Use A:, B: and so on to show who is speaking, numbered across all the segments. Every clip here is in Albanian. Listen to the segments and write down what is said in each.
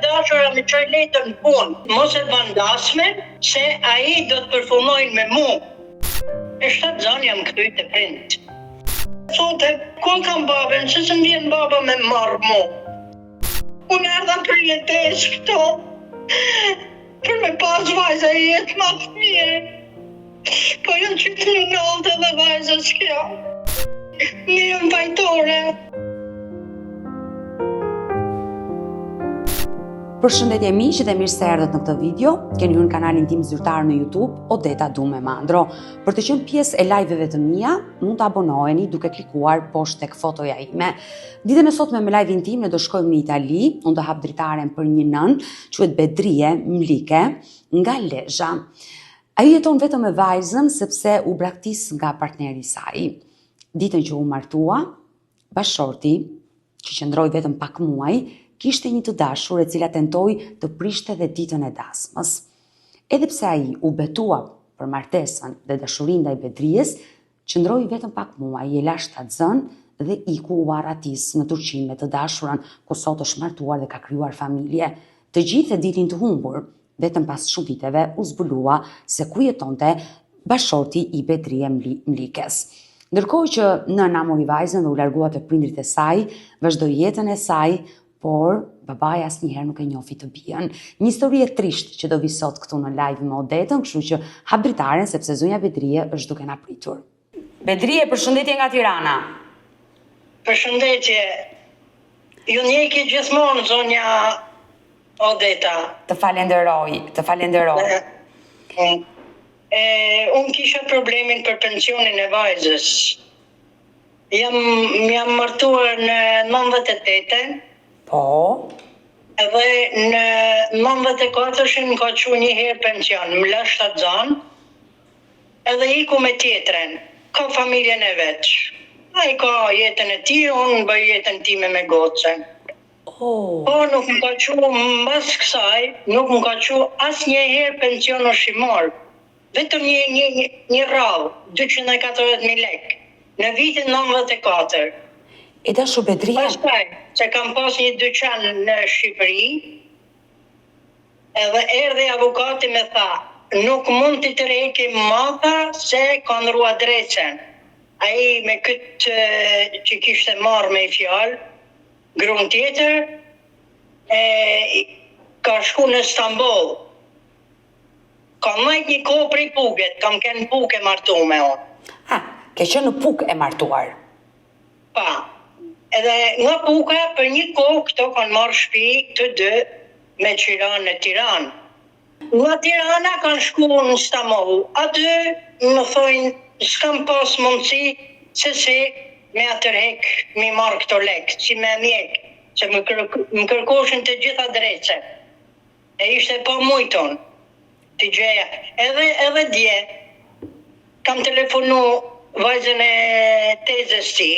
A: dashura me çoj letën punë. Mos e vandasme se ai do të përfumojnë me mu. E 7 zani jam këtu të prind. Thote, ku kam babën, se së vjen baba me marrë mu. Unë erdha për jetes këto, për me pas vajza i jetë ma të mirë. Po jënë qytë një nëllë dhe vajza s'kja. Një jënë fajtore.
B: Përshëndetje miq dhe mirë se erdhët në këtë video. Keni hyrë në kanalin tim zyrtar në YouTube, Odeta Dume Mandro. Për të qenë pjesë e live-eve të mia, mund të abonoheni duke klikuar poshtë tek fotoja ime. Ditën e sotme me live-in tim ne do shkojmë në Itali, unë do hap dritaren për një nën, quhet Bedrie Mlike, nga Lezhë. Ai jeton vetëm me vajzën sepse u braktis nga partneri i saj. Ditën që u martua, bashorti, që qëndroi vetëm pak muaj, kishte një të dashur e cila tentoi të prishte dhe ditën e dasmës. Edhe pse ai u betua për martesën dhe dashurinë ndaj Bedries, qëndroi vetëm pak muaj, i la shtatzën dhe iku u arratis në Turqi me të dashurën, ku sot është martuar dhe ka krijuar familje. Të gjithë e ditin të humbur, vetëm pas shumë viteve u zbulua se ku jetonte bashorti i Bedrie Mlikes. Ndërkohë që nëna mori vajzën dhe u largua te prindrit e saj, vazhdoi jetën e saj, por babai asnjëherë nuk e njofi të bijën. Një histori e trisht që do vi sot këtu në live me Odetën, kështu që hap dritaren sepse zonja Bedrie është duke na pritur. Bedrie, përshëndetje nga Tirana.
A: Përshëndetje. Ju njeki gjithmonë zonja Odeta.
B: Të falenderoj.
A: Unë kisha problemin për pensionin e vajzës. Jam martuar në 98-ën.
B: Po.
A: Edhe në 94-ën ka që një herë pension, më la shtatzan, edhe iku me tjetrën, ka familjen e veç. Ai ka jetën e ti, unë bëj jetën time me gocën. Po nuk më ka që mbas kësaj, nuk më ka që as një herë pension ushqimor. Vetëm një rrallë, 240.000 lek, në vitin 94.
B: E dashu Bedria.
A: Pastaj, që kam pas një dyqan në Shqipëri, edhe erdhi avukati me tha, nuk mund t'i tërheqi mata se ka ndru adresën. Ai me këtë që kishte marrë me i fjalë, gruan tjetër, ka shku në Istanbul. Kam majt një kohë prej Puket, kam kënë Puk e martu me unë.
B: Ke qenë në Puk e martuar?
A: Pa. Edhe nga Puka për një kohë këto kanë marrë shtëpi të dy me qiran në Tiranë. Nga Tirana kanë shku në Istanbul. Aty më thojnë s'kam pas mundësi se si me atërhek mi marrë këto lekë, si me mjek, që më kërkoshin të gjitha drejtse. E ishte pa mujton të gjeja. Edhe dje kam telefonu vajzën e tezës ti,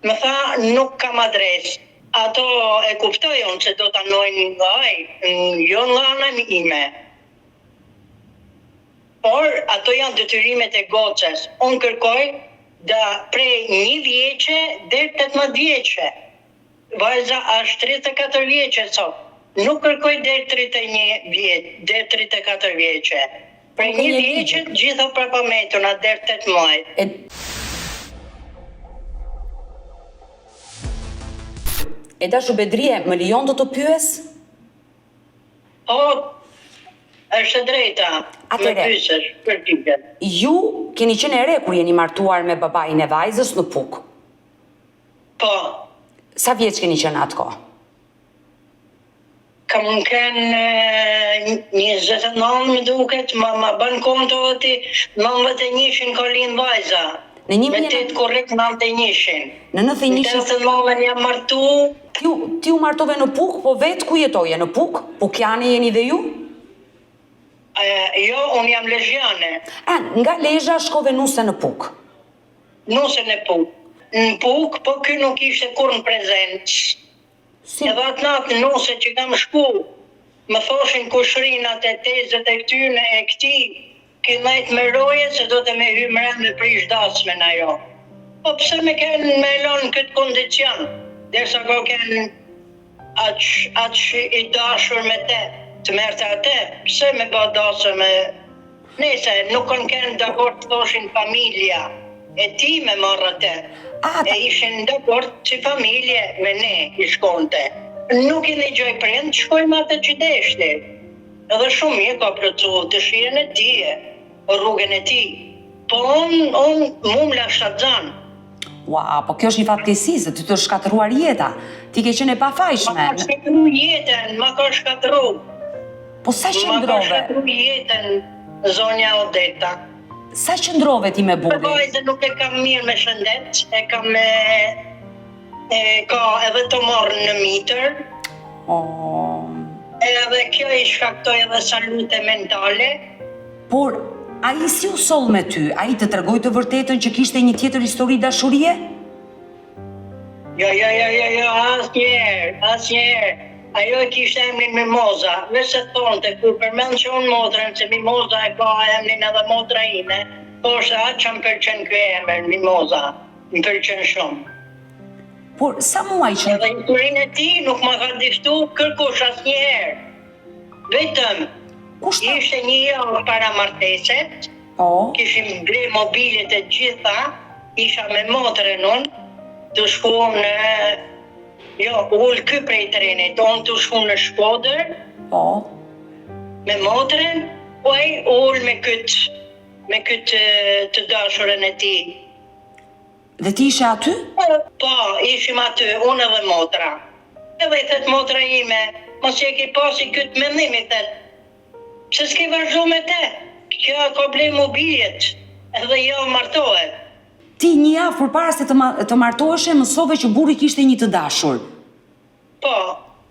A: më tha, nuk kam adres. Ato e kuptojnë se do të anojnë nga ai, jo nga anën ime. Por, ato janë detyrimet e gocës. Unë kërkoj da prej 1 vjeqe dhe 18 vjeqe. Vajza është 34 vjeqe sot. Nuk kërkoj dhe 31 vjeqe, dhe 34 vjeqe. Prej 1 vjeqe gjitha prapametuna dhe 8 muaj.
B: E dashu Bedrie, më lijon të pyes?
A: Po, është e drejta.
B: Atëre,
A: më pyesësh për pyetjen.
B: Ju keni qenë e re kur jeni martuar me babain e vajzës në Puk?
A: Po.
B: Sa vjeç keni qenë atë kohë?
A: Kam kënë 29 më duket, ma bën konto ati 91-shin ka lind vajza.
B: Me
A: 8 korrekt 91-shin.
B: Në 91-shin?
A: Në 89-ën jam martu.
B: Ti u martove në Puk, po vetë ku jetoje? Në Puk? Pukjane jeni dhe ju?
A: Jo, unë jam lezhjane.
B: Nga Lezhë shkove nuse në Puk?
A: Nuse në Puk. Në Puk, po ky nuk ishte kur në prezencë. Edhe atë natë nuse që kam shku, më thoshin kushrinat e tezët e këtyne e këti, kënajt me roje se do të me hymre me prish dasme në ajo. Po pse me kënë me elonë këtë kondicion, derisa ka kënë aq i dashur me te, të merte atë, pse me ba dasër me... Nese, nuk kanë dakord të thoshin familja, e ti me marrë atë. E ishin dakord që familje me ne i shkonte. Nuk i një gjoj prind, shkojmë atë që deshti. Edhe shumë mirë ka plëcu dëshirën e ti, rrugën e ti. Po unë mu m'la shtatzan.
B: Ua, po kjo është një fatkesi, se ty të shkatëruar jeta. Ti ke qenë e pafajshme.
A: Ma ka shkatëru jetën, ma ka shkatëru.
B: Po sa qëndrove?
A: Ma ka shkatëru jetën, zonja Odeta.
B: Sa qëndrove ti me burri?
A: Vajzë nuk e kam mirë me shëndet, e kam ka edhe të morë në mitër. Edhe kjo i shkaktoj edhe salute mentale.
B: Por, a i si u sol me ty? A i të tregoj të vërtetën që kishte një tjetër histori dashurie?
A: Jo, asnjëherë. Ajo e kishte emrin Mimoza, vese thonë të kur përmend që unë motrën, se Mimoza e ka emrin edhe motra ime, po është atë që më pëlqen kjo emër, Mimoza, më pëlqen shumë.
B: Por, sa muaj që...
A: Edhe historinë e ti nuk ma ka diftu kërkush asnjëherë. Vetëm, ishte një javë para marteset, kishim ble mobilet e gjitha, isha me motrën unë, të shkuam në... Jo, ullë ky prej trenit, unë të shku në Shkodër, me motrën, po ai ullë me këtë të dashurën e ti.
B: Dhe ti ishe aty?
A: Po, ishim aty, unë edhe motra. Edhe i thëtë motra ime, mos e ki pasi këtë mendim, i thëtë, pse s'ke vazhdu me te, kjo ka blej mobiljet, edhe jo martohet.
B: Ti një javë përpara se të martoheshe, mësove që burri kishte një të dashur.
A: Po.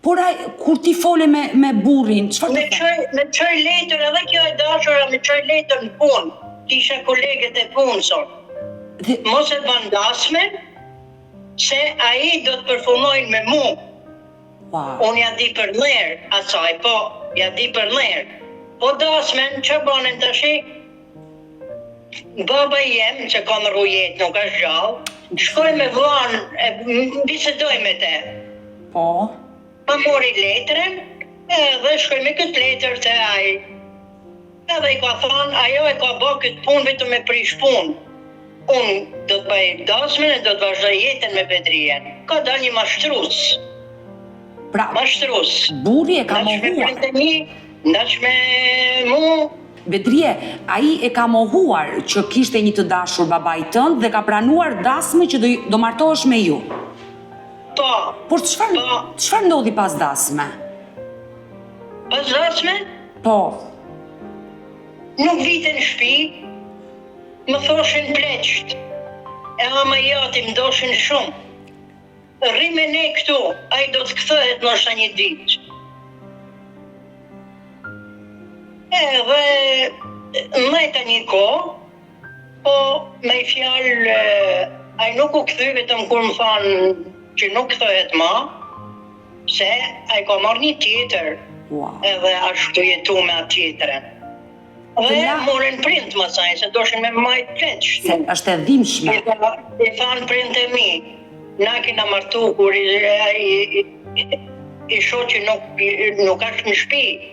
B: Por kur ti fole me burrin, çfarë të thënë?
A: Me çoj letër edhe kjo e dashura, me çoj letër në punë. Kisha kolegët e punësor. Mos e ban dasmen, se ai do të përfunojnë me mu. Unë ja di për lërë, asaj, po, ja di për lërë. Po dasmen, që banen të shi? Baba jem, që ka më rrujet, nuk është gjallë, shkoj me vlanë, bisedoj me te.
B: Po?
A: Ma mori letrën, edhe shkoj me këtë letër të aj. Edhe i ka thonë, ajo e ka bë këtë punë vetëm me prish punë. Unë do të bëj dasmen e do të vazhdoj jetën me Bedrien. Ka dal një mashtrus.
B: Pra,
A: mashtrus.
B: Burri e ka mohuar.
A: Ndaç me mu.
B: Bedrie, ai e ka mohuar që kishte një të dashur babai tënd dhe ka pranuar dasmë që do martohesh me ju.
A: Po.
B: Por çfarë ndodhi pas dasme?
A: Pas dasme?
B: Po.
A: Nuk vite në shtëpi, më thoshin pleqt. E ama jati më doshin shumë. Rri me ne këtu, ai do të kthëhet ndoshta një ditë. Edhe majta një kohë, po me i fjalë, ai nuk u kthy vetëm kur më thanë që nuk kthëhet më, se ai ka marrë një tjetër, edhe ashtu jetu me atë tjetërën. Dhe morën prind më saj, se doshin me majtë pleqë.
B: Se është e dhimbshme.
A: I thanë prind e mi, na kina martu kur i shoqi nuk ashtë në shtëpi.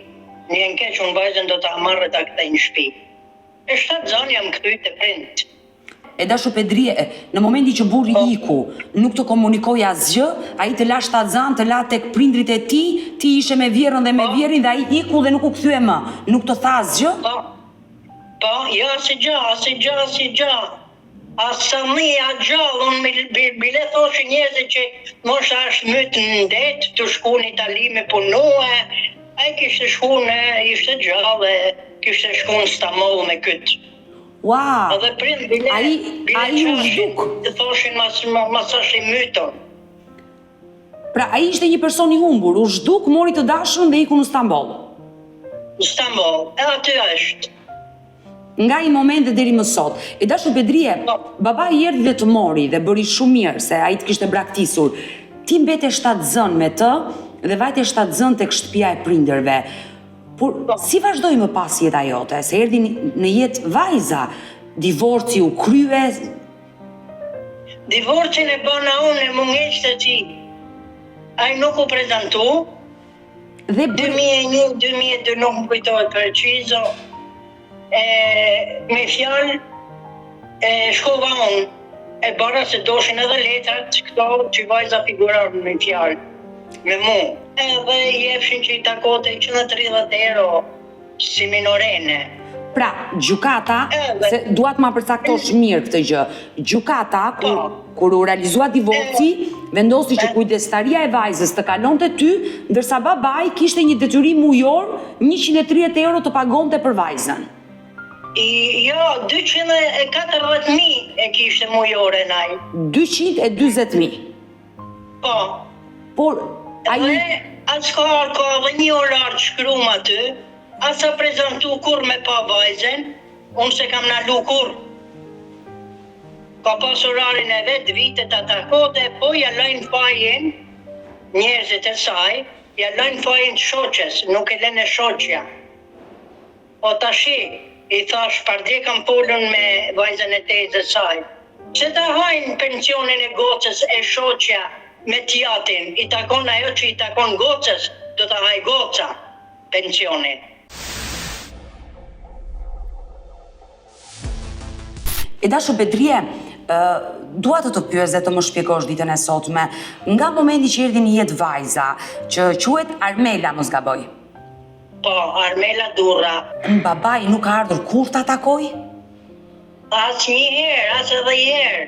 A: Një në keq, unë vajzën do të amarrë të këta në shtëpi. E 7 zonë jam këtuj të prind.
B: E dashu Bedrie, në momenti që burri iku, nuk të komunikoj asgjë, ai të la 7 zanë, të la tek prindrit e ti ishe me vjerën dhe me vjerin dhe ai iku dhe nuk u kthye më. Nuk të tha asgjë?
A: Po, jo, si gjë. Asa mi a gjallë, unë bile thoshe njerëzit që mos ashtë mytë në ndetë, të shku në Itali me punue, ai kishte shku ishte gjallë, kishte shku në Stamol me këtë.
B: Wow!
A: Edhe prind bile qashin, të thoshin mas ashtë i myton.
B: Pra, ai ishte një person i humbur, u zhduk, mori të dashurën dhe iku në Stamboll.
A: Në Stamboll, e aty është.
B: Nga i moment dhe deri më sot. E dashur Bedrie, baba i erdhi dhe të mori dhe bëri shumë mirë se ai të kishte braktisur. Ti mbete 7 zën me të dhe vajte 7 zën tek shtëpia e prindërve. Por si vazhdoi më pas jeta jote? Se erdhi në jetë vajza, divorci u krye.
A: Divorcin e bëna unë e më ngeqë të ti. Ai nuk u prezentu.
B: Dhe
A: 2001-2002 nuk më kujtohet precizo. Me fjalë shkova unë. E bara se doshin edhe letrat këto që vajza figurarën me fjalë. Me mu. Edhe jefshin që i takote 130 euro si minorene.
B: Pra, gjykata, se duat ma përcaktosh mirë këtë gjë, gjykata, kur u realizua divorci, vendosi që kujdestaria e vajzës të kalonte ty, ndërsa babai kishte një detyrim mujor 130 euro të pagonte për vajzën.
A: Jo, 240.000 e kishte mujore naj.
B: 220.000.
A: Po.
B: Por,
A: Dhe as ka dhe një orar të shkruam aty, as a prezentu kur me pa vajzen, unë se kam nalu kur. Ka pas orarin e vetë, vitet atakote, po ja lajnë fajin, njerëzit e saj, ja lajnë fajin të shoqes, nuk e lene shoqja. O tashi, i thash, pardje kam polën me vajzen e tezës saj. Që ta hajnë pensionin e gocës e shoqja me tjatin, i takon ajo që i takon gocës, do ta haj goca pensionin.
B: E dashur Bedrie, dua të pyes dhe të më shpjegosh ditën e sotme, nga momenti që erdhi në jetë vajza, që quhet Armela, mos gaboj.
A: Po, Armela Durra.
B: Babai nuk ka ardhur kur ta takoj?
A: As një herë, as edhe një herë.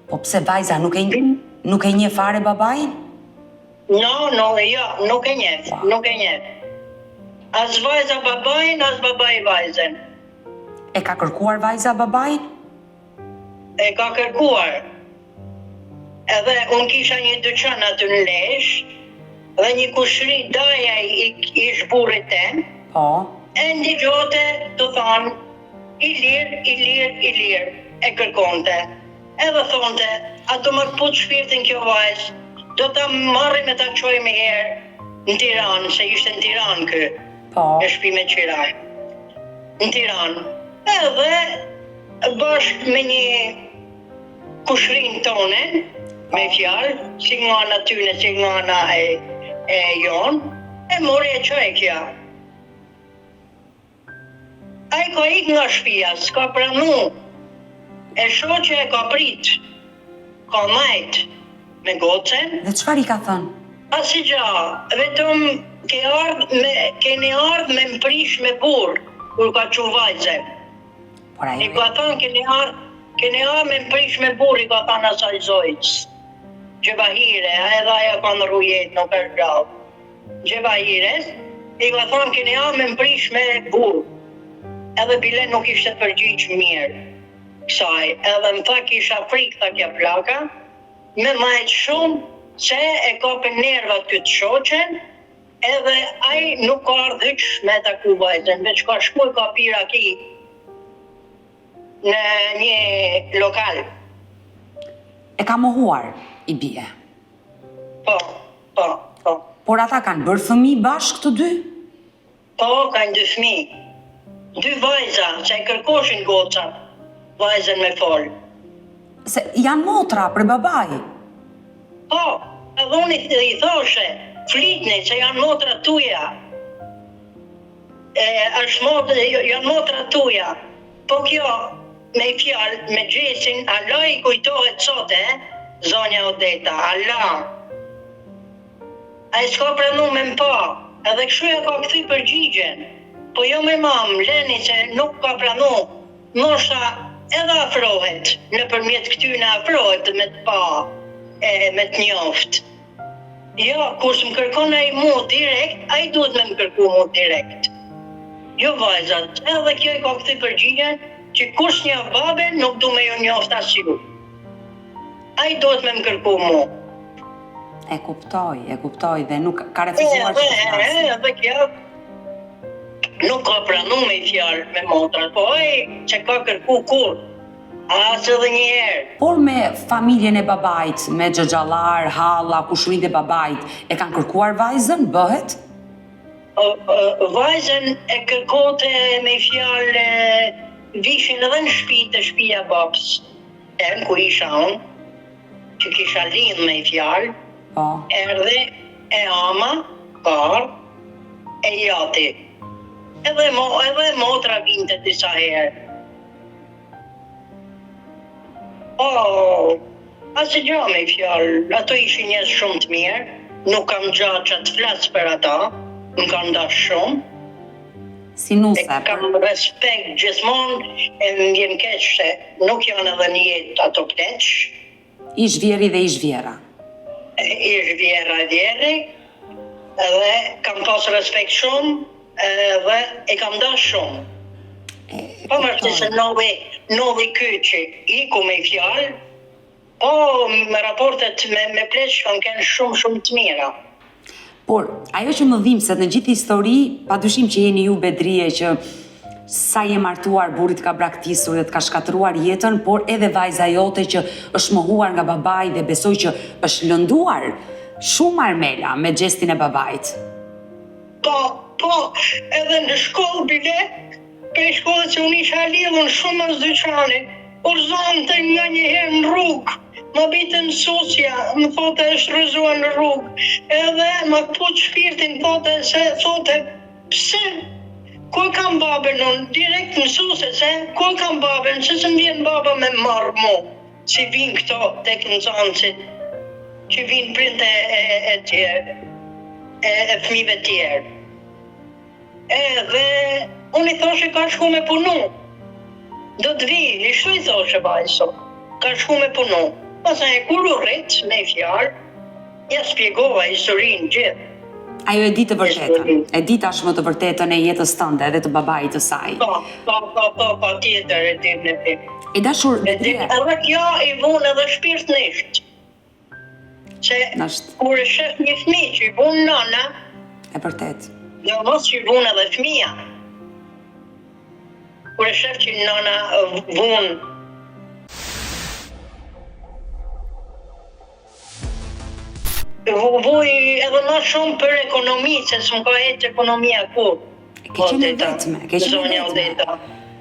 B: Po pse vajza nuk e njeh fare babain?
A: Jo, nuk e njeh. As vajza babain, as babai vajzen.
B: E ka kërkuar vajza babain?
A: E ka kërkuar. Edhe unë kisha një dyqan aty në Lesh, dhe një kushri daja i shburit tem.
B: Po.
A: E ndigjote të thonë, i lirë, e kërkonte. Edhe thonte, a do më këput shpirtin kjo vajzë, do ta marrim e ta qojmë herë në Tiranë, se ishte në Tiranë kë, e shpi me qiraj. Në Tiranë. Edhe bashkë me një kushrin tonë, me fjalë, si nga ana tyne, si nga ana e jonë, e mori e qoj kja. A i ka ik nga shpia, s'ka pranu, e shoqe e ka prit, ka majt me gocen.
B: Dhe çfarë i ka thënë?
A: Asi gja, vetëm keni ardhë me mprish me burë, kur ka që vajzën. I ka thënë, keni ardhë me mprish me burë, i ka thënë asaj zojtës. Gjevahire, edhe aja ka në rujet, nuk është gjallë. Gjevahires, i ka thënë, keni ardhë me mprish me burë. Edhe bile nuk ishte përgjigj mirë kësaj, edhe më tha kisha frikë tha kja plaka, me majtë shumë se e ka për nervat këtë shoqen, edhe aj nuk ka ardhë hyq me taku vajzën, veç ka shkuj ka pira ki në një lokal.
B: E ka mohuar, i bie?
A: Po.
B: Por ata kanë bërë fëmijë bashkë të dy?
A: Po, kanë 2 fëmijë. 2 vajza, që e kërkoshin goca, vajzën me folë.
B: Se janë motra për babaj?
A: Po, edhe unë i thoshe, flitni që janë motra tuja. Janë motra tuja. Po kjo, me fjalë, me gjesin, Allah i kujtohet sote, zonja Odeta, Allah. A i s'ka pranu me mpa, edhe këshuja ka këthy përgjigjen. Po jo me mamë, leni se nuk ka pranu, nështë edhe afrohet, në përmjet këtyne afrohet me të pa, me të njoftë. Jo, kur së më kërkon a i mu direkt, a i duhet me më kërku mu direkt. Jo vajzat, edhe kjo i ka këthy përgjigjen, që kur së një babe nuk du me jo njoftë asju. A i duhet me më kërku mu.
B: E kuptoj, dhe nuk ka refuzuar që të flasë.
A: Edhe kjo, nuk ka pranu me fjalë me motrat, po që ka kërku kur, asë edhe një herë.
B: Por me familjen e babajt, me xhaxhallar, halla, kushurinë e babajt, e kanë kërkuar vajzën, bëhet?
A: Vajzën e kërkote me fjalë, vishin edhe në shtëpia babës, ku isha unë, që kisha lindë me fjalë,
B: Po.
A: Erdhi e ama, par, e jati. Edhe motra vinte disa herë. Asë gjë me fjalë, ato ishin njerëz shumë të mirë, nuk kam gjatë që të flas për ata, më kanë dashur shumë.
B: Si nuse.
A: Kam respekt gjithmonë, e më vjen keq se nuk janë edhe në jetë ato pleq.
B: Ish vjeri dhe ish vjera.
A: Ish vjera e vjeri, edhe kam pas respekt shumë, edhe e kam dashur shumë. Po mërti se novi kyçi, iku me fjalë, po me raportet me pleq kanë kënë shumë të mira.
B: Por, ajo që më dhimbse në gjithë histori, padyshim që jeni ju Bedrije që sa je martuar burrit ka braktisur dhe të ka shkatëruar jetën, por edhe vajza jote që është mohuar nga babai dhe besoj që është lënduar shumë Armela me gestin e babait.
A: Po, edhe në shkollë bile, prej shkollët që unë isha lidhën shumë as dyqani, urzante nga një herë në rrugë, më bitë në susja, më thote është rëzua në rrugë, edhe më put shpirtin, thote, pse? Ku kam babën unë? Direkt në susje, se ku kam babën, se më vjen baba me marrë mu, si vinë këto tek në zancit, që vinë printe e tjerë, e fëmijëve tjerë. Edhe unë i thoshe ka shku me punu. Do të vi, i shtu i thoshe vajso, ka shku me punu. Pastaj kur u rrit me fjalë, ja spjegova historinë gjithë.
B: Ajo e di të vërtetën, e di tashmë të vërtetën e jetës tënde dhe të babait të saj.
A: Po, tjetër e di.
B: E dashur,
A: Bedrije. Edhe kjo i vunë edhe shpirtnisht. Se kur e shef një fëmijë që i vunë nana,
B: e vërtet.
A: dhe mos që i vunë edhe fëmija. Kur e shef që nana vunë, vuj edhe ma shumë për ekonomi, se s'm ka hetë ekonomia kur.
B: Ke qenë vetme.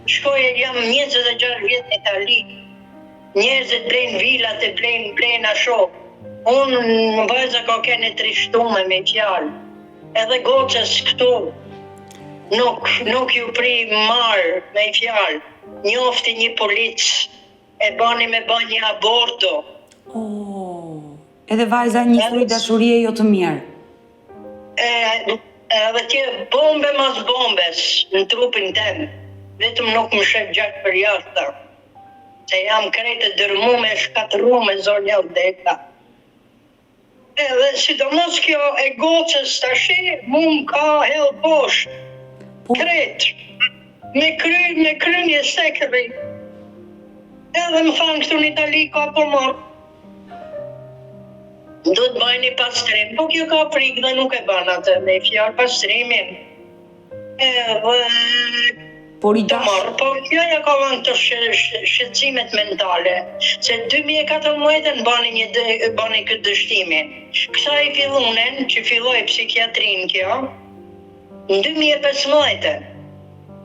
A: Shkoj jam 26 vjet në Itali. Njerëzit blejnë vilat e blejnë asho. Unë në vajza ka kene trishtume me fjalë. Edhe gocës këtu nuk ju pri marë me fjalë. Njofti një polic, e bani me ba një aborto.
B: Edhe vajza një thuj dashurie jo të mirë.
A: Edhe tje bombe mas bombes në trupin tem. Vetëm nuk më shef gjatë për jashtë. Se jam krejtë dërmume, shkatërume, zonja vdeka. Edhe sidomos kjo e gocës tashi, mu më ka hell poshtë. Kretë. Me kry një sekëri. Edhe më thanë këtu në Itali ka po morë. Do të bëjnë një pastrim, po kjo ka frikë dhe nuk e banë atë me fjalë pastrimin. Të marrë, po kjo ja ka vënë të shqetësimet mentale, se 2014 bani këtë dështimin. Kësa i fillunen, që filloj psikiatrin kjo, në 2015.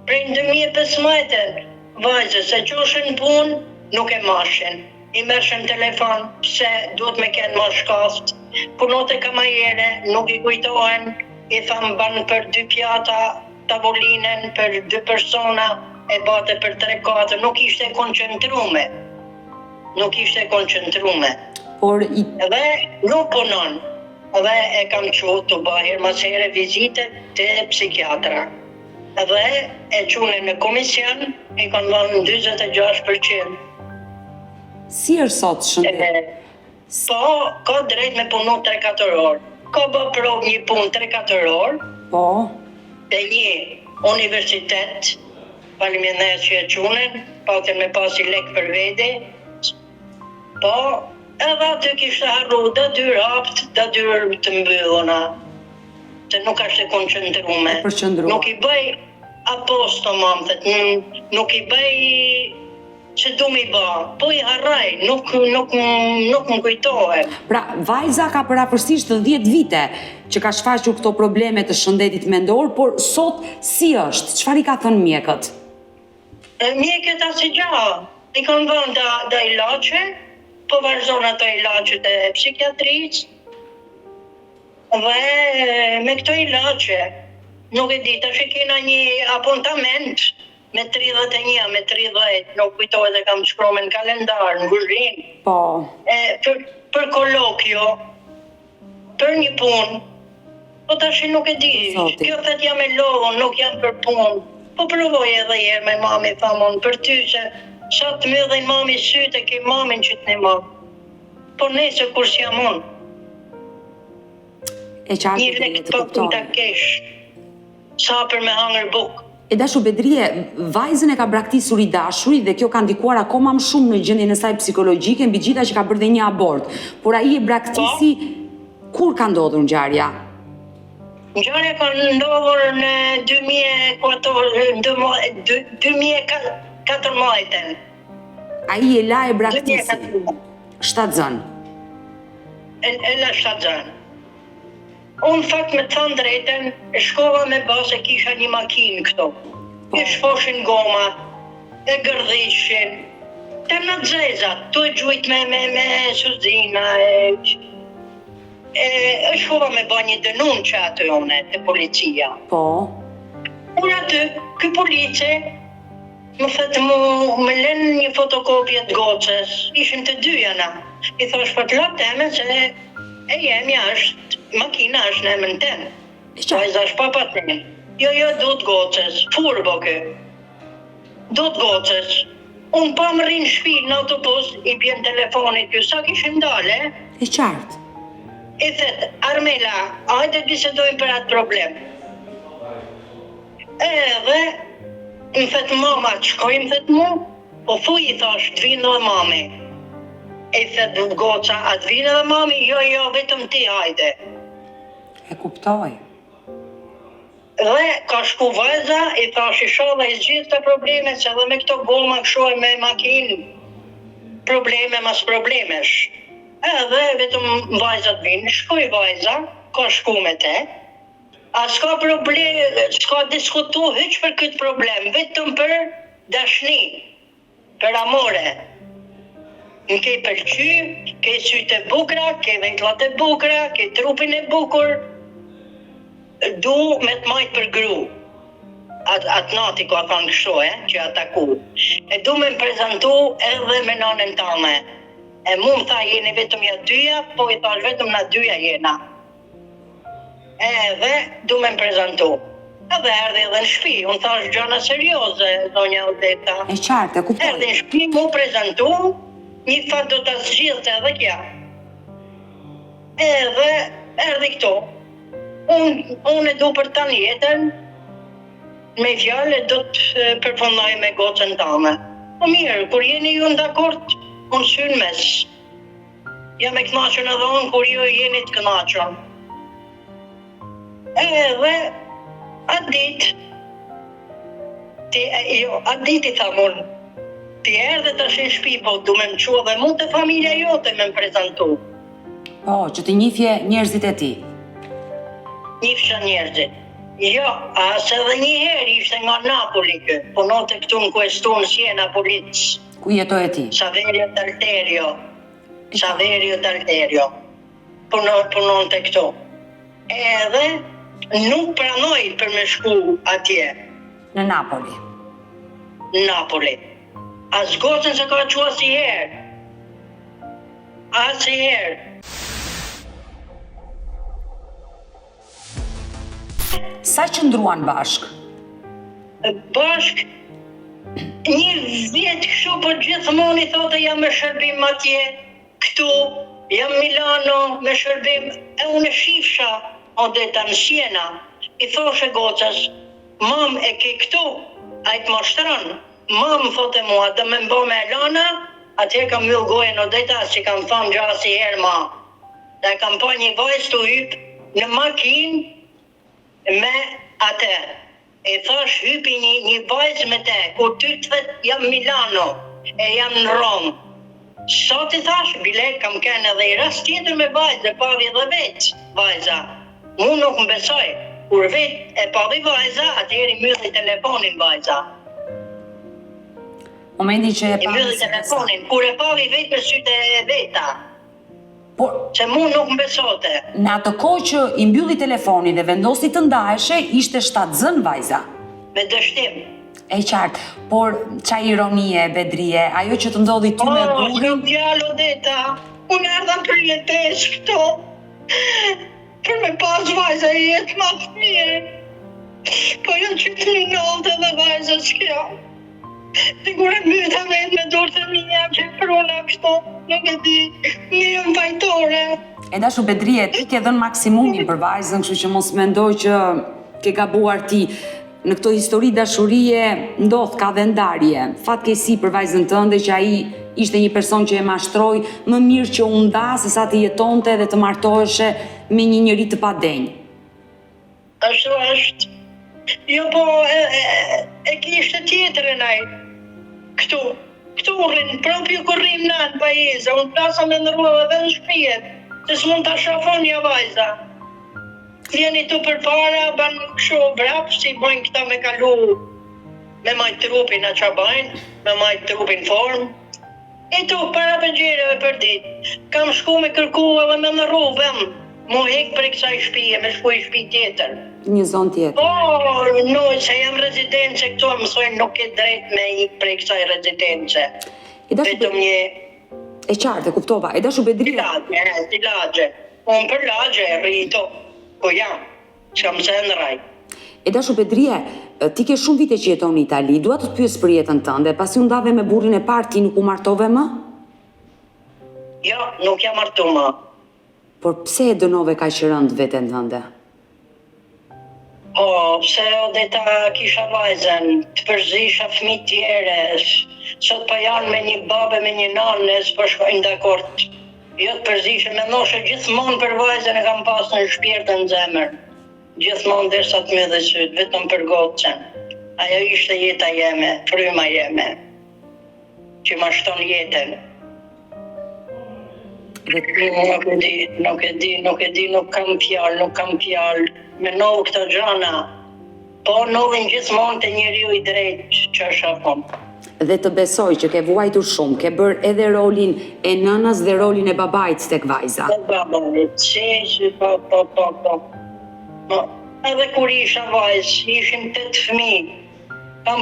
A: Prej në 2015, vajzës e qoshen punë, nuk e mashin. I mërshën telefon, pse duhet me kenë ma shkaft. Punote kamajere, nuk i kujtohen, i thamë banë për 2 pjata, tavolinen për 2 persona, e bate për 3-4, nuk ishte koncentrume. Edhe nuk punon. Edhe e kam qutë të bahir masere vizite të psikiatra. Edhe e qune në komision, i kanë banë 26%.
B: Si është sot shëndet?
A: Po, ka drejt me punu 3-4 orë. Ka bë provë një punë 3-4 orë.
B: Po.
A: Dhe një universitet, faleminderit që e qunen, paktën me pasi lek për vete. Po, edhe aty kishte harru datyr hapt, datyr të mbylluna. Se nuk ashte koncentrume. Nuk i bëj aposto, mamthet, nuk i bëj që du mi ba, po i harraj, nuk më kujtohet.
B: Pra, vajza ka përapërsisht 10 vite që ka shfaqur këto probleme të shëndetit mendor, por sot si është? Çfarë i ka thënë mjekët?
A: Mjekët asë gja, i kanë vënë da ilaqe, po vazhdon ato ilaqet e psikiatrisë, Dhe me këto ilaçe, nuk e di, tash kena një apuntament me 31, me 30, nuk kujtohet e kam shkruar në kalendar, në kuzhinë.
B: Po.
A: Për kolokjo, për një punë. Po tash nuk e di. Kjo thet jam e lodhur, nuk jam për punë. Po provoj edhe herë me mami, thamon, për ty që sa të më dhej mami sytë, ke mamin që të ne më. Po nesër kur s'jam unë.
B: E qartë
A: një lek të kuptoj. Kesh. Sa për me hangër bukë.
B: E dashu Bedrije, vajzën e ka braktisur i dashuri dhe kjo ka ndikuar akoma më shumë në gjendjen e saj psikologjike, mbi gjitha që ka bërë dhe një abort. Por ai e braktisi kur ka ndodhur ngjarja?
A: Ngjarja ka ndodhur në 2014.
B: Ai e la e braktisi. Shtatzën.
A: E la shtatzën. Unë fakt me të thënë drejten, e shkova me basë e kisha një makinë këto. E shfoshin goma, e gërdhishin, e në dzezat, tu e gjujt me suzina, e shkova me ba një denunqë atë une, të policia.
B: Po.
A: Unë aty, kë police, më thëtë më lenë një fotokopje të gocës, ishim të dyja na. I thash për të latë teme se e jemi ashtë, makina është në emën temë. Vajza është papa temë. Jo, do të gocës, furbo kë. Do të gocës. Unë pa më rinë shpi në autobus, i bjen telefonit kë, sa kishim dale.
B: E qartë.
A: I thetë, Armela, hajde bisedojmë për atë problem. Edhe, më thetë mama, të shkojmë, thetë mu, po thuj i thash, të vinë dhe mami. E thetë goca, a të vinë dhe mami? Jo, vetëm ti, hajde.
B: E kuptoj.
A: Dhe ka shku vajza, i thash i shodha i gjithë të probleme, se dhe me këto goma këshoj me makinë, probleme mas problemesh. Edhe vetëm vajzat vinë, shkoj vajza, ka shku me te, a s'ka problem, s'ka diskutu hyq për këtë problem, vetëm për dashni, për amore. Në ke pëlqy, ke sytë e bukra, ke ventlat e bukra, ke trupin e bukur, du me të majtë për gru. Atë nati ka thonë kështu, që ataku. E du me më prezentu edhe me nanën tame. E mu më tha jeni vetëm ja dyja, po i thash vetëm na dyja jena. Edhe du me më prezentu. Edhe erdhi edhe në shpi, unë thash gjana serioze, zonja Odeta.
B: E qartë, e kuptoj.
A: Erdhi në shpi, mu prezentu, një fat do të zgjidhte edhe kja. Edhe erdhi këto. Unë e du për tani jetën, me fjallë do të përfundoj me gocën tame. Po mirë, kur jeni ju në dakord, unë synë mes. Jam e knaqën edhe unë, kur ju jeni të knaqën. Edhe, atë ditë i thamë unë, ti erdhe të shenë shpi, po du me më qua dhe mund të familja jote me më prezentu.
B: Po, që të njifje njerëzit e ti.
A: Njifësha njerëzit. Jo, asë edhe një herë ishte nga Napoli kë, punote këtu në Kueston Siena Policë.
B: Ku jetoj e ti?
A: Saverio D'Alterio. Punon të këtu. Edhe nuk pranoj për me shku atje.
B: Në Napoli.
A: Napoli. As gocën se ka qua si herë. Asë herë.
B: Sa qëndruan bashk?
A: Bashk, një vjetë kështu për gjithmonë i thote jam me shërbim atje, këtu, jam Milano me shërbim, e unë e shifsha, Odeta në Siena, i thoshe gocës, mam e ke këtu, a i të mashtron, mam thote mua, dhe me mbo me Elana, atje kam mbyll gojen Odeta, që kam thonë gjasi herë ma, dhe kam pa një vajzë të hypë në makinë, me atë, e thash hypi një vajzë me te, kur ty të thët jam Milano, e jam në Romë. Sa ti thash, bile kam kënë edhe i rast tjetër me vajzë, e pavi edhe vetë vajza. Mu nuk më besoj, kur vetë e pavi vajza, atëherë i mylli telefonin vajza.
B: Momentin që e
A: pavi telefonin, kur e pavi vetë për sytë e veta. Se mu nuk më besote.
B: Në atë kohë që i mbylli telefonin dhe vendosi të ndaheshe, ishte shtatzën vajza.
A: Me dështim.
B: E qartë, por qa ironie, Bedrije, ajo që të ndodhi ty me burrin...
A: Shkëm djalo deta, unë ardha për jetesh këto, për me pas vajza i jetë ma të mirë. Po janë që të një nëllë dhe vajza s'kja. Sigur e myta vetë me dorë të mija që prona kështu, nuk e di, një më fajtore.
B: E dashu Bedrije, ti ke dhënë maksimumin për vajzën, kështu që mos mendoj që ke gabuar ti. Në këto histori dashurie ndodh ka dhe ndarje. Fatkeqësi për vajzën tënde që ai ishte një person që e mashtroi, më mirë që u nda se sa të jetonte dhe të martoheshe me një njeri të padenj.
A: Ashtu është. Jo, po e kishte tjetërën ai. Këtu rrinë, propju kur rrinë nanë pajeza, unë plasa me në rrua dhe në shpijet, se s'mund të shafon një vajza. Vjeni tu për para, banë këshu vrap, si bojnë këta me kalu, me majtë trupin a qa bajnë, me majtë trupin formë. E tu, para për gjereve për ditë, kam shku me kërku edhe me në rruvëm, mu hek për kësaj shpije, me shku i shpi tjetër.
B: Një zonë tjetër.
A: Po, no, se jam rezidence këtu, më thojnë nuk e drejt me i për kësaj rezidence. Vetëm një...
B: E qartë, e kuptova. E dashu Bedrije...
A: Si lagje. Unë për lagje, rrito. Po jam, që kam se në raj.
B: E dashu Bedrije, ti ke shumë vite që jeton në Itali, dua të të pyes për jetën tënde, pasi u ndave me burrin e parë, ti nuk u martove më?
A: Jo, nuk jam martu më.
B: Por pse e dënove kaq rënd veten tënde?
A: Po, pse o deta kisha vajzen, të përzisha fëmijë tjere, sot pa janë me një babe, me një nanë, s'po shkojnë dakord. Jo të përzishe, me noshe gjithmonë për vajzen e kam pas në shpirtën në zemër. Gjithmonë derisa të më dhe sytë, vetëm për gocën. Ajo ishte jeta jeme, fryma jeme, që ma shton jetën. Nuk kam fjalë. Me nohë këto gjana, po nohin gjithmonë të njeriu i drejtë që shafon.
B: Dhe të besoj që ke vuajtur shumë, ke bërë edhe rolin e nënës dhe rolin e babait tek vajza.
A: Po. Edhe kur isha vajzë, ishim 8 fëmijë. Kam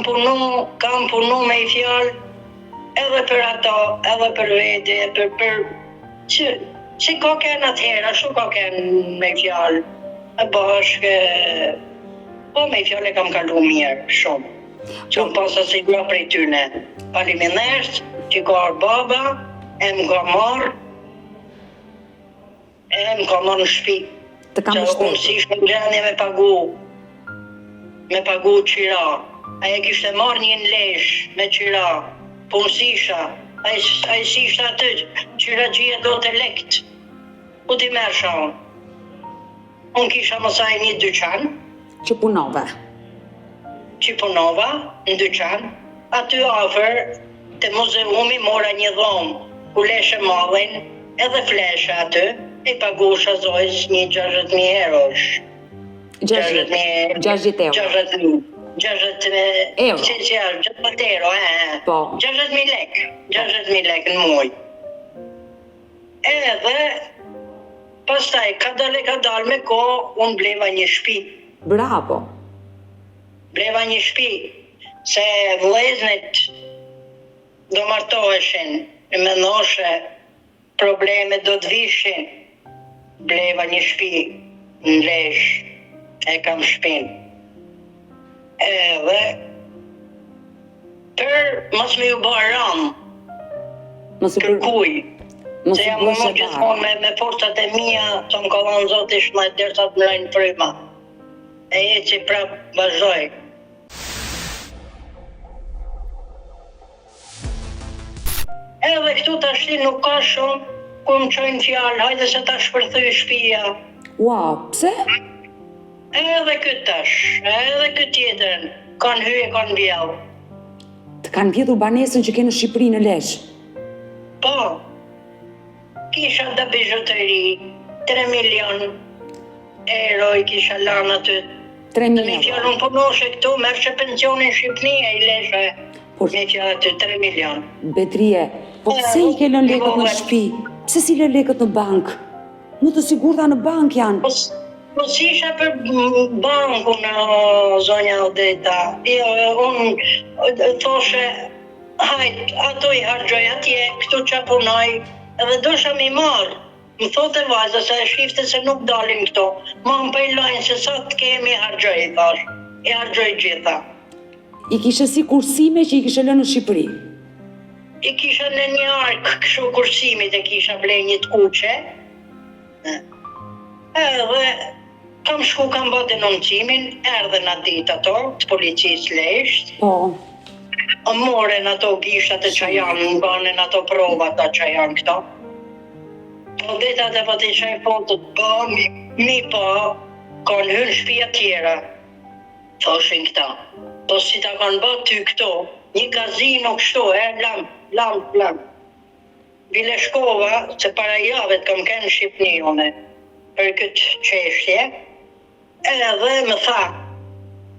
A: punu me i fjalë edhe për ato, edhe për vete, për si ka kenë atëherë, ashtu ka kenë me i fjalë. E bashkë, po me i fjalë e kam kalu mirë, shumë. Që më pasa si gra prej tyne. Faleminderit që ka arë baba, e më ka marë në shpi.
B: Të kam
A: që unë si shkëm gjendje me pagu qira. Aja kishte marrë një lesh me qira, punësisha. Aja si ishte atë qira gjia do të lekt. Ku ti mersha unë? Unë kisha mësaj një dyqan.
B: Që punove
A: në dyqan. Aty afër të muzeumi mora një dhomë, ku leshe mallin, edhe fleshe aty, e pagusha zojës një 60.000 eurosh.
B: 60 euro.
A: 60.000 euro,
B: Po.
A: 60.000 lek. 60.000 lek në muj. Edhe pastaj, ka dal me ko, unë bleva një shtëpi.
B: Bravo.
A: Bleva një shtëpi, se vëllezërit do martoheshin, me noshe, probleme do të vishin. Bleva një shtëpi, në lesh, e kam shtëpinë. Edhe, për mos me ju bërë ramë, kërkuj. Se jam më gjithmonë me forcat e mia, të më kalon Zoti shma derisa të mlajnë fryma. E që prap vazhdoj. Edhe këtu tashti nuk ka shumë, ku më qojnë fjalë, hajde se ta shpërthyj shtëpia.
B: Wow, pse?
A: Edhe këtë tash, edhe këtë tjetërën, kanë hyje, kanë vjellë.
B: Të kanë vjedhur banesën që ke në Shqipëri në Lesh?
A: Po. Kisha dhe bijuteri, 3 milion euro i kisha lanë aty.
B: 3 milion.
A: Me fjallë unë punoshe këtu, merë pensionin Shqipënia i leshe. Me fjallë aty, 3 milion.
B: Bedrije, po pse i ke lënë lekët në shtëpi? Pse si le lekët në bank? Më të sigurta në bank janë.
A: Po si isha për bankun, zonja Odeta. Unë thoshe, hajt, ato I hargjoj atje, këtu që punoj, edhe dosha mi marë. Më thote vajza se e shifte se nuk dalin këto. Ma më pëjlojnë se sa të kemi hargjoj, thash. I hargjoj gjitha.
B: I kishe si kursime që I kishe lënë në Shqipëri?
A: I kisha në një ark, kështu kursimit e kisha blej një të kuqe. Edhe kam shku, kam bë denoncimin, erdhen atë ditë ato, të policisë lesht.
B: Po.
A: Moren ato gishtat e që janë, banen ato provat që janë këto. Po detat e pati qaj fotët, po, mi po, kanë hynë shtëpia tjera, thoshin këta. Po si ta kanë bë ty këto, një gazino kështu, lam. Bile shkova, se para javet kam kënë në Shqipni une, për këtë qeshtje, edhe më tha,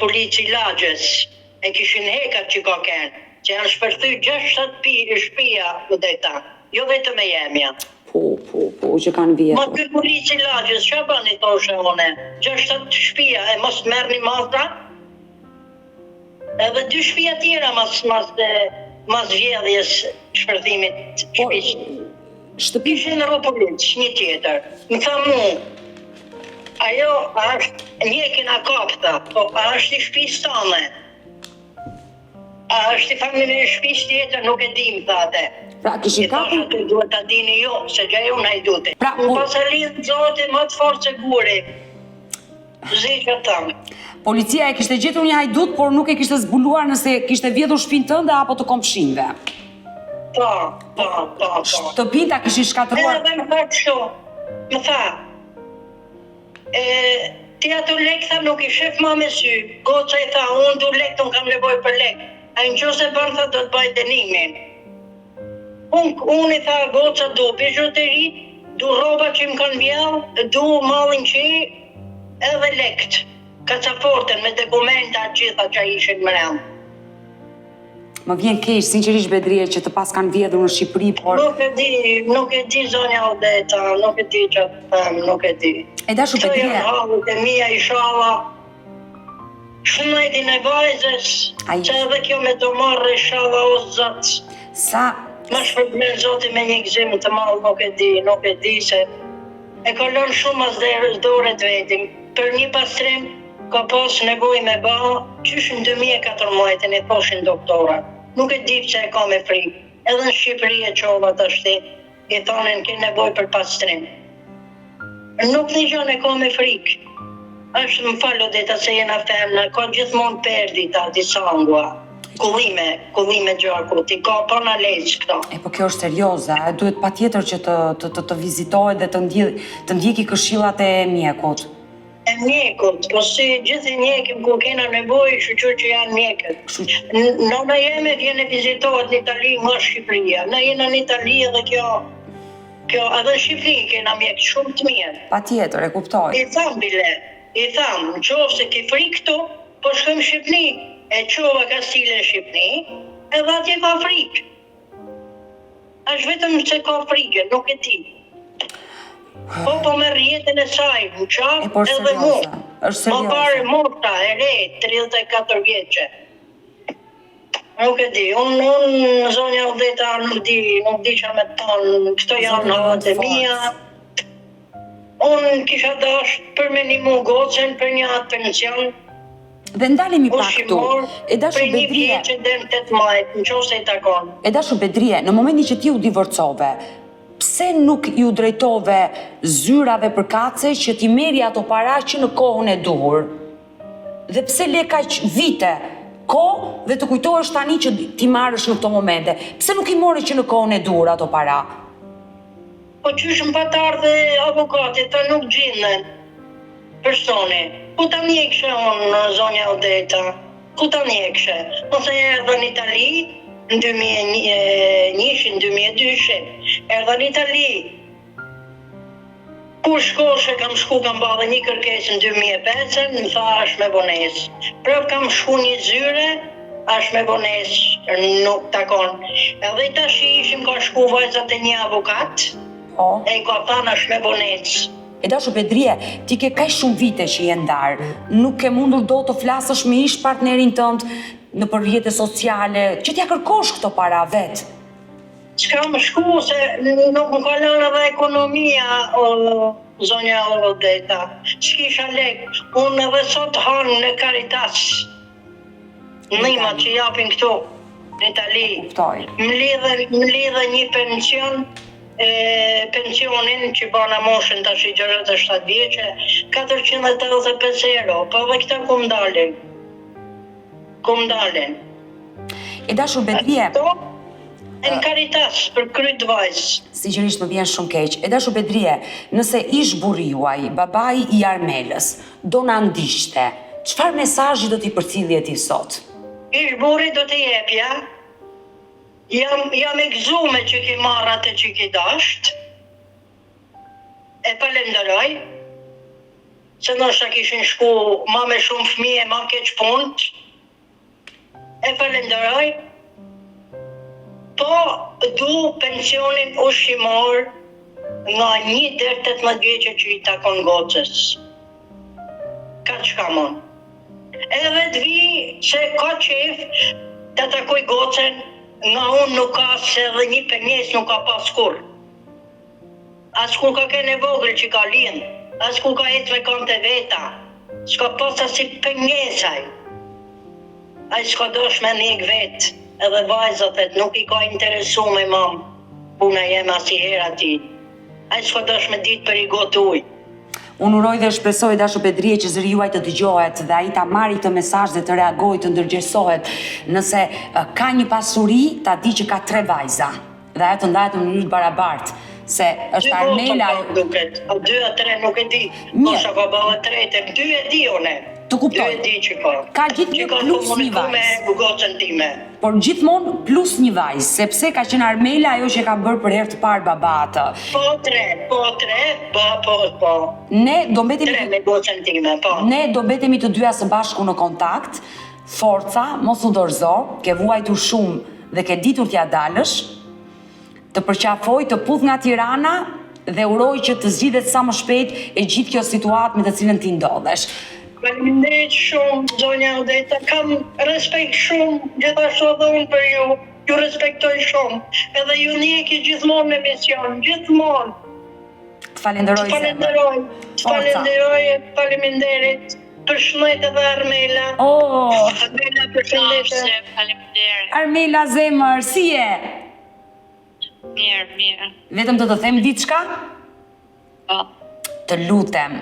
A: polici lagjes, e kishin hekat që ka kënë, që janë shpërthy 6-7 shtëpia Odeta, jo vetëm e jemja.
B: Po, që kanë vjetur.
A: Ma këtë polici lagjes, që bani thoshe une? 6-7 shtëpia, e mos merrni masa? Edhe 2 shtëpia tjera mas vjedhjes shpërthimit shtëpisë. Ishin Ropolic, një tjetër. Më tha mu, ajo është, njekin a kapta, po a është I shtëpisë tane? A është I familje I shtëpisë tjetër, nuk e dim, thate.
B: Pra, kishin kapur?
A: I thasha, duhet ta dini jo, se gjë unë a I dute.
B: Pra,
A: Unë pas e lidhë zote më të fortë se guri. Zikë thamë.
B: Policia e kishte gjetur një hajdut, por nuk e kishte zbuluar nëse kishte vjedhur shtëpinë tënde apo të komshinëve.
A: Po.
B: Shtëpinë ta kishin shkatruar.
A: Edhe më tha kështu, më tha, ti ato lek, tha, nuk I shef ma me sy. Goca I tha, unë du lek, unë kam nevoj për lek. A në qose bërë, tha, do të bëj dënimin. Unë I tha, goca, du bijuteri, du roba që më kanë vjell, du malin që edhe lekt. Kacaporten me dokumenta gjitha që ishin mërëm.
B: Më vjen keq, sinqerisht Bedrije, që të pas kanë vjedhur në Shqipëri, por...
A: Nuk e di zonja Odeta, nuk e di që të them, nuk e di.
B: E dashu Bedrije...
A: Që janë halët e mija inshallah, shënëjtin e vajzës, që edhe kjo me të marrë inshallah o Zot.
B: Sa...
A: Ma shpërblen Zoti me një gëzim të madh, nuk e di se... E kolon shumë as dorët vetin, për një pastrim, ka pas nevoj me ba, qysh në 2014 e thoshin doktorat. Nuk e di pse e ka me frikë. Edhe në Shqipëri e qova të ashti, I thonin ke nevoj për pastrim. Nuk një gjën e ka me frikë. Ashtë më falo Odeta se jena femna, ka gjithmonë perdita, disangua, kullime gjakut, I ka pana leqë këto.
B: E po kjo është serioza, duhet patjetër që të vizitohet dhe të ndjeki këshillat e mjekut.
A: E mjekut, po si gjithi njekim ku kena nevoj, shqyqyr që janë mjekët. Nëna jeme vjene vizitohet në Itali nga Shqipëria. Na jena në Itali edhe kjo edhe në Shqipëri kena mjekë shumë të mirë.
B: Patjetër, e kuptoj.
A: I tham bile, në qovë se ki frikë këtu, po shkëm Shqipëni, e qova ka stile në Shqipëni, edhe atje ka frikë. Ashtë vetëm se ka frikë, nuk e ti. Po me rjetën e saj, në qafë edhe mu. Ma pare mota e re, 34 vjeqe. Nuk e di, unë zonja Odeta nuk di që me të tonë, këto janë halët e mija. Unë kisha dash për me një mu gocen për një atë pension.
B: Dhe ndalemi pak këtu. E dashu Bedrije. Për një
A: vjeqe dhe në 8 majt, në qose I takon.
B: E dashu Bedrije, në momentin që ti u divorcove, pse nuk ju drejtove zyrave përkatëse që ti merri ato para që në kohën e duhur? Dhe pse le kaq vite kohë dhe të kujtohesh tani që ti marrësh në këto momente? Pse nuk I mori që në kohën e duhur ato para?
A: Po qysh më patar dhe avokatit, ta nuk gjindën personi. Ku ta mjekëshe unë, zonja Odeta? Ku ta mjekëshe? Ose erdhe në Itali, në 2002, erdhe në Itali. Kur shkoshe kam shku kam ba dhe një kërkes në 2005, më tha është me vones. Prëv kam shku një zyre, është me vones, nuk takon. Edhe tash ishim ka shku vajzat e një avokat,
B: Po.
A: E ka thënë është me bonec.
B: E dashu Bedrie, ti ke kaq shumë vite që je ndarë, nuk ke mundur do të flasësh me ish partnerin tënd në për rrjete sociale, që t'ja kërkosh këto para vet.
A: S'ka më shku se nuk më ka lënë edhe ekonomia, zonja Odeta. S'kisha lek, unë edhe sot hanë në Caritas. Nimat që japin këtu, në Itali.
B: Kuptoj.
A: Më lidhe një pension, pensionin që bana moshën tash i 67 vjeçe, 485 euro, po dhe këta ku m'dalin. Ku m'dalin.
B: E dashur Bedrie,
A: Në Caritas për kryt vajzë.
B: sinqerisht më vjen shumë keq. E dashur Bedrie, nëse ish burri juaj, babai i Armelës, do na ndiqte, çfarë mesazhi do t'i përcjellje ti sot?
A: Ish burri do t'i jepja. Jam e gëzume që ki marrë atë që ki dasht. E falenderoj. Se ndoshta kishin shku ma me shumë fëmijë, ma keq punët. E falenderoj. Po du pensionin ushqimor nga 1 deri 18 vjeçe që i takon gocës. Ka çka mon. Edhe t'vi se ka qef të takoj gocën, nga unë nuk ka se dhe një penjes nuk ka pas kur. As kur ka kene vogël që ka lind, as kur ka jetë me kante veta, s'ka pas asi penjesaj. Ai s'ka dosh me njek vetë, edhe vajzat nuk i ka interesu me mam, puna jem asi her ati. Ai s'ka dosh me ditë për i gotë ujë.
B: Unë uroj dhe shpresoj dashur Bedrie që zëri juaj të dëgjohet dhe ai ta marrë këtë mesazh dhe të reagojë, të ndërgjegjësohet. Nëse ka një pasuri, ta di që ka 3 vajza dhe ajo të ndahet në mënyrë të barabartë, se është Armela.
A: Duket, 2 a 3 nuk e di. Mosha ka bëllë 3, 2 e di one.
B: Të kuptoj.
A: 2 e di që ka.
B: Ka gjithmonë plus një vajzë.
A: Me gocën time.
B: Por gjithmonë plus një vajzë, sepse ka qenë Armela ajo që ka bërë për herë të parë baba atë.
A: Po 3, po.
B: Ne do mbetemi
A: 3 me gocën time, po.
B: Ne do mbetemi të dyja së bashku në kontakt. Forca, mos u dorëzo, ke vuajtur shumë dhe ke ditur t'ja dalësh. Të përqafoj, të puth nga Tirana dhe uroj që të zgjidhet sa më shpejt e gjithë kjo situatë me të cilën ti ndodhesh.
A: Faleminderit shumë, zonja Odeta, kam respekt shumë, gjithashtu edhe unë për ju. Ju respektoj shumë, edhe ju njeki gjithmonë me mision, gjithmonë.
B: Të falenderoj zemër.
A: Faleminderit. Përshëndet edhe Armela. Armela, përshëndetje.
C: Faleminderit.
B: Armela zemër, si je?
C: Mirë.
B: Vetëm të them diçka?
C: Po.
B: Të lutem,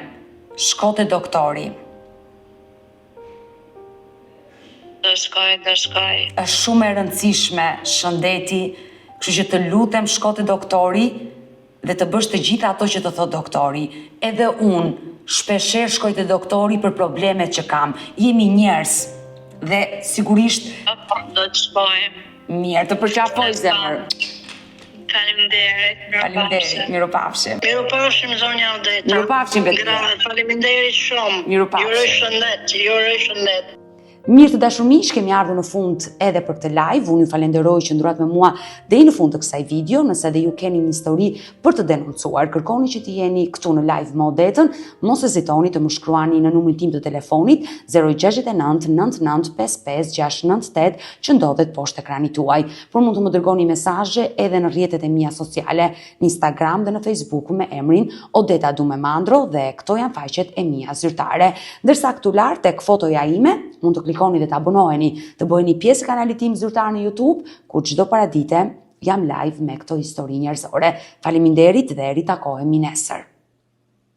B: shko te doktori.
C: Do shkoj.
B: Është shumë e rëndësishme shëndeti, kështu që të lutem shko te doktori dhe të bësh të gjitha ato që të thot doktori. Edhe unë shpesher shkoj te doktori për problemet që kam. Jemi njerëz dhe sigurisht
C: Po, do të shkoj.
B: mirë, të përqafoj zemër.
C: Faleminderit.
B: Mirupafshim.
A: Mirupafshim zonja Odeta.
B: Mirupafshim Bedrie.
A: Faleminderit shumë.
B: Mirupafshim.
A: Ju uroj shëndet.
B: Mirë të dashur miq, kemi ardhur në fund edhe për këtë live. Unë ju falenderoj që ndurat me mua deri në fund të kësaj video. Nëse edhe ju keni një histori për të denoncuar, kërkoni që të jeni këtu në live me Odetën. Mos hezitoni të më shkruani në numrin tim të telefonit 069 99 55 698 që ndodhet poshtë ekranit tuaj. Por mund të më dërgoni mesazhe edhe në rrjetet e mia sociale, në Instagram dhe në Facebook me emrin Odeta Dumemandro dhe këto janë faqet e mia zyrtare. Ndërsa këtu lart tek fotoja ime mund të klikoni dhe të abonoheni, të bëheni pjesë kanalit tim zyrtar në YouTube, ku çdo paradite jam live me këto histori njerëzore. Faleminderit dhe ritakohemi nesër.